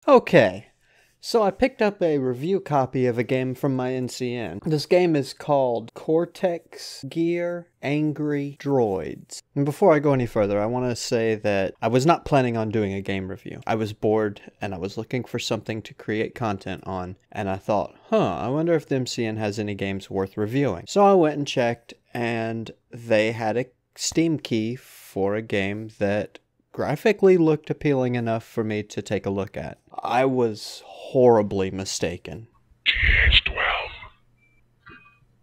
Okay, so I picked up a review copy of a game from my NCN. This game is called Cortex Gear Angry Droids. And before I go any further, I want to say that I was not planning on doing a game review. I was bored and I was looking for something to create content on, and I thought, I wonder if the MCN has any games worth reviewing. So I went and checked, and they had a Steam key for a game that graphically looked appealing enough for me to take a look at. I was horribly mistaken. TH12.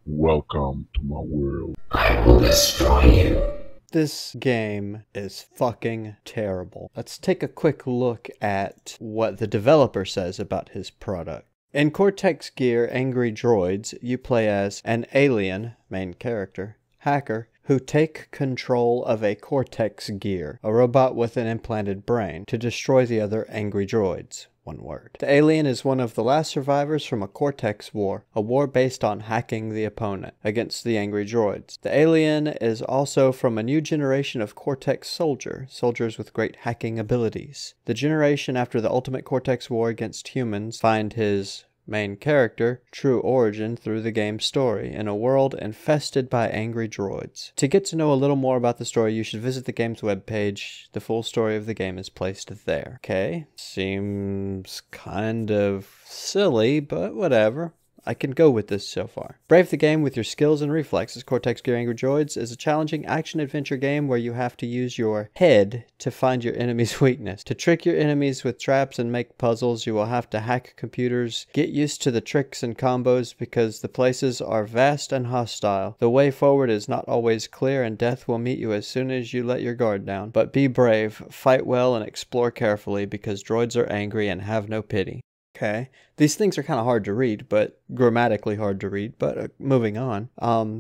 Welcome to my world. I will destroy you. This game is fucking terrible. Let's take a quick look at what the developer says about his product. In Cortex Gear Angry Droids, you play as an alien, main character, hacker, who take control of a Cortex gear, a robot with an implanted brain, to destroy the other angry droids. One word. The alien is one of the last survivors from a Cortex war, a war based on hacking the opponent against the angry droids. The alien is also from a new generation of Cortex soldiers with great hacking abilities. The generation after the ultimate Cortex war against humans find his main character true origin through the game's story in a world infested by angry droids. To get to know a little more about the story, you should visit the game's webpage. The full story of the game is placed there. Okay, seems kind of silly, but whatever. I can go with this so far. Brave the game with your skills and reflexes. Cortex Gear Angry Droids is a challenging action-adventure game where you have to use your head to find your enemy's weakness. To trick your enemies with traps and make puzzles, you will have to hack computers. Get used to the tricks and combos because the places are vast and hostile. The way forward is not always clear and death will meet you as soon as you let your guard down. But be brave, fight well, and explore carefully because droids are angry and have no pity. Okay, these things are kind of hard to read, but grammatically hard to read, but moving on.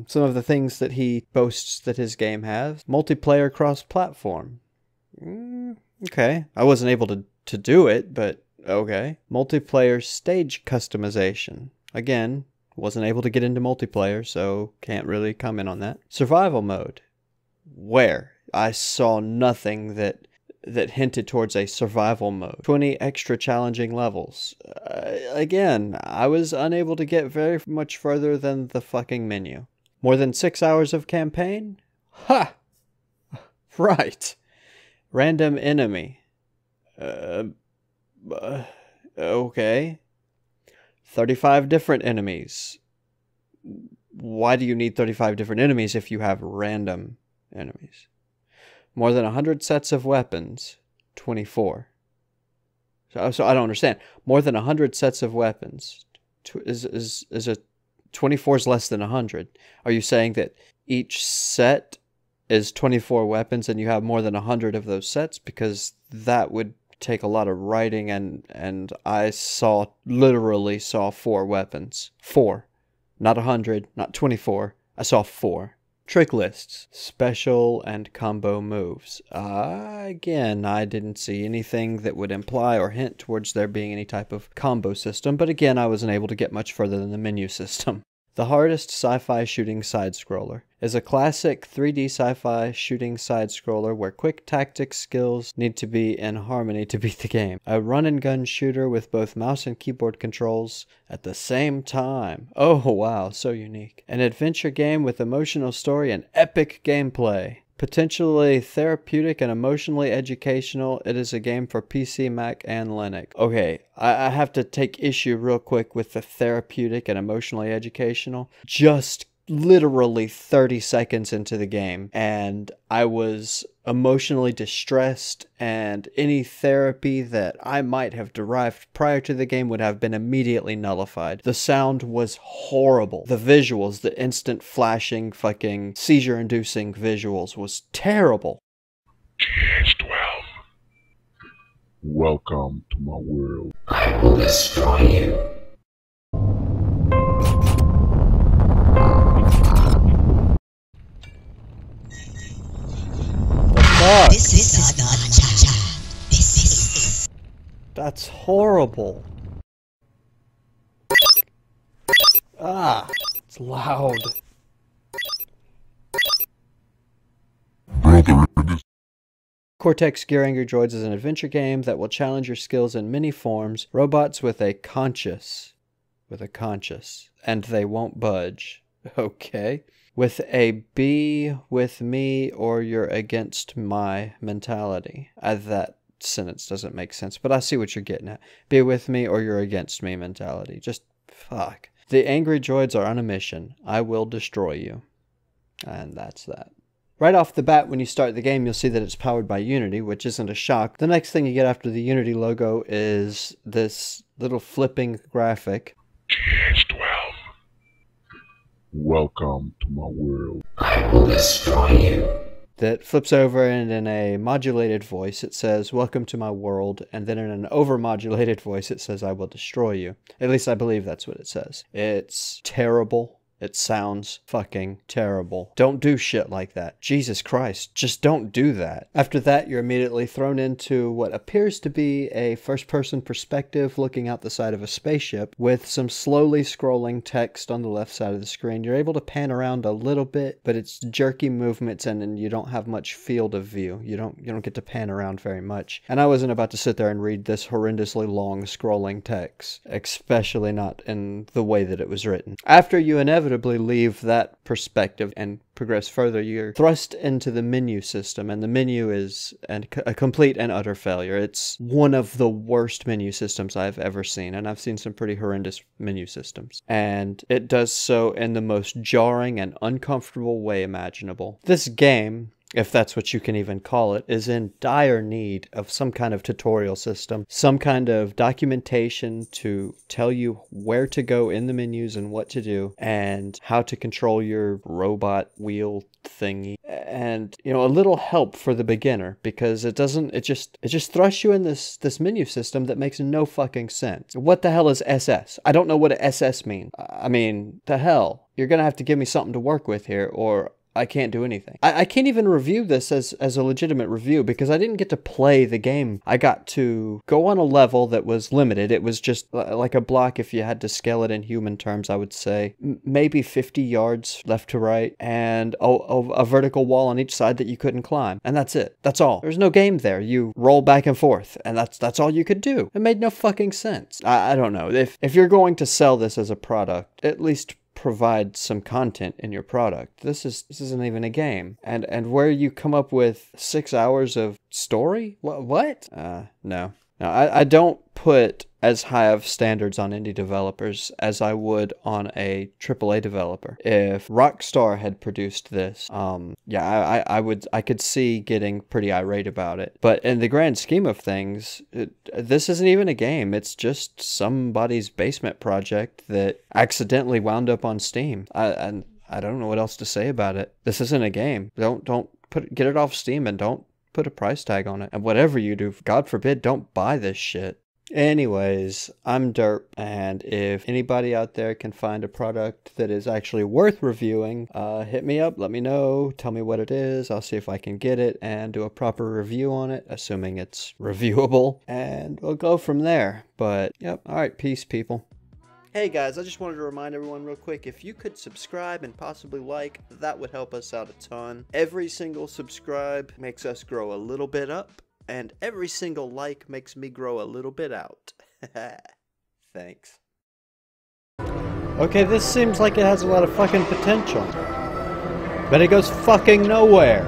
Some of the things that he boasts that his game has. Multiplayer cross-platform. Okay, I wasn't able to do it, but okay. Multiplayer stage customization. Again, wasn't able to get into multiplayer, so can't really comment on that. Survival mode. Where? I saw nothing that hinted towards a survival mode. 20 extra challenging levels. Again, I was unable to get very much further than the fucking menu. More than 6 hours of campaign? Ha! Right. Random enemy. Okay. 35 different enemies. Why do you need 35 different enemies if you have random enemies? More than 100 sets of weapons. 24. So I don't understand. More than 100 sets of weapons. Is a 24 is less than 100? Are you saying that each set is 24 weapons and you have more than 100 of those sets? Because that would take a lot of writing, and I literally saw 4 weapons. 4. Not 100, not 24. I saw 4. Trick lists, special and combo moves. Again, I didn't see anything that would imply or hint towards there being any type of combo system, but again, I wasn't able to get much further than the menu system. The hardest sci-fi shooting side-scroller is a classic 3D sci-fi shooting side-scroller where quick tactics skills need to be in harmony to beat the game. A run-and-gun shooter with both mouse and keyboard controls at the same time. Oh wow, so unique. An adventure game with emotional story and epic gameplay. Potentially therapeutic and emotionally educational, it is a game for PC, Mac, and Linux. Okay, I have to take issue real quick with the therapeutic and emotionally educational. Just literally 30 seconds into the game, and I was emotionally distressed, and any therapy that I might have derived prior to the game would have been immediately nullified. The sound was horrible. The visuals, the instant flashing, fucking seizure-inducing visuals was terrible. TH12. Welcome to my world. I will destroy you. This is not cha-cha. This is... That's horrible. Ah, it's loud. Cortex Gear Angry Droids is an adventure game that will challenge your skills in many forms. Robots with a conscience, and they won't budge. Okay. With a be with me or you're against my mentality. That sentence doesn't make sense, but I see what you're getting at. Be with me or you're against me mentality. Just fuck. The angry droids are on a mission. I will destroy you. And that's that. Right off the bat, when you start the game, you'll see that it's powered by Unity, which isn't a shock. The next thing you get after the Unity logo is this little flipping graphic. TH12. Welcome to my world. I will destroy you. That flips over and in a modulated voice it says, welcome to my world, and then in an overmodulated voice it says, I will destroy you. At least I believe that's what it says. It's terrible. It sounds fucking terrible. Don't do shit like that. Jesus Christ, just don't do that. After that, you're immediately thrown into what appears to be a first-person perspective looking out the side of a spaceship with some slowly scrolling text on the left side of the screen. You're able to pan around a little bit, but it's jerky movements and you don't have much field of view. You don't get to pan around very much. And I wasn't about to sit there and read this horrendously long scrolling text, especially not in the way that it was written. After you inevitably leave that perspective and progress further, you're thrust into the menu system, and the menu is a complete and utter failure. It's one of the worst menu systems I've ever seen, and I've seen some pretty horrendous menu systems. And it does so in the most jarring and uncomfortable way imaginable. This game, if that's what you can even call it, is in dire need of some kind of tutorial system, some kind of documentation to tell you where to go in the menus and what to do, and how to control your robot wheel thingy, and a little help for the beginner, because it just thrusts you in this menu system that makes no fucking sense. What the hell is SS? I don't know what a SS means. I mean, the hell, you're gonna have to give me something to work with here, or I can't do anything. I can't even review this as a legitimate review because I didn't get to play the game. I got to go on a level that was limited. It was just like a block, if you had to scale it in human terms, I would say. Maybe 50 yards left to right, and a vertical wall on each side that you couldn't climb. And that's it. That's all. There's no game there. You roll back and forth, and that's all you could do. It made no fucking sense. I don't know. If you're going to sell this as a product, at least provide some content in your product. This isn't even a game. And where you come up with 6 hours of story? What? No. Now, I don't put as high of standards on indie developers as I would on a AAA developer. If Rockstar had produced this, I could see getting pretty irate about it. But in the grand scheme of things, this isn't even a game. It's just somebody's basement project that accidentally wound up on Steam. I don't know what else to say about it. This isn't a game. Get it off Steam and don't put a price tag on it. And whatever you do, God forbid, don't buy this shit. Anyways, I'm Derp, and if anybody out there can find a product that is actually worth reviewing, hit me up, let me know, tell me what it is, I'll see if I can get it and do a proper review on it, assuming it's reviewable, and we'll go from there. But, yep, alright, peace, people. Hey guys, I just wanted to remind everyone real quick, if you could subscribe and possibly like, that would help us out a ton. Every single subscribe makes us grow a little bit up, and every single like makes me grow a little bit out. Thanks. Okay, this seems like it has a lot of fucking potential. But it goes fucking nowhere.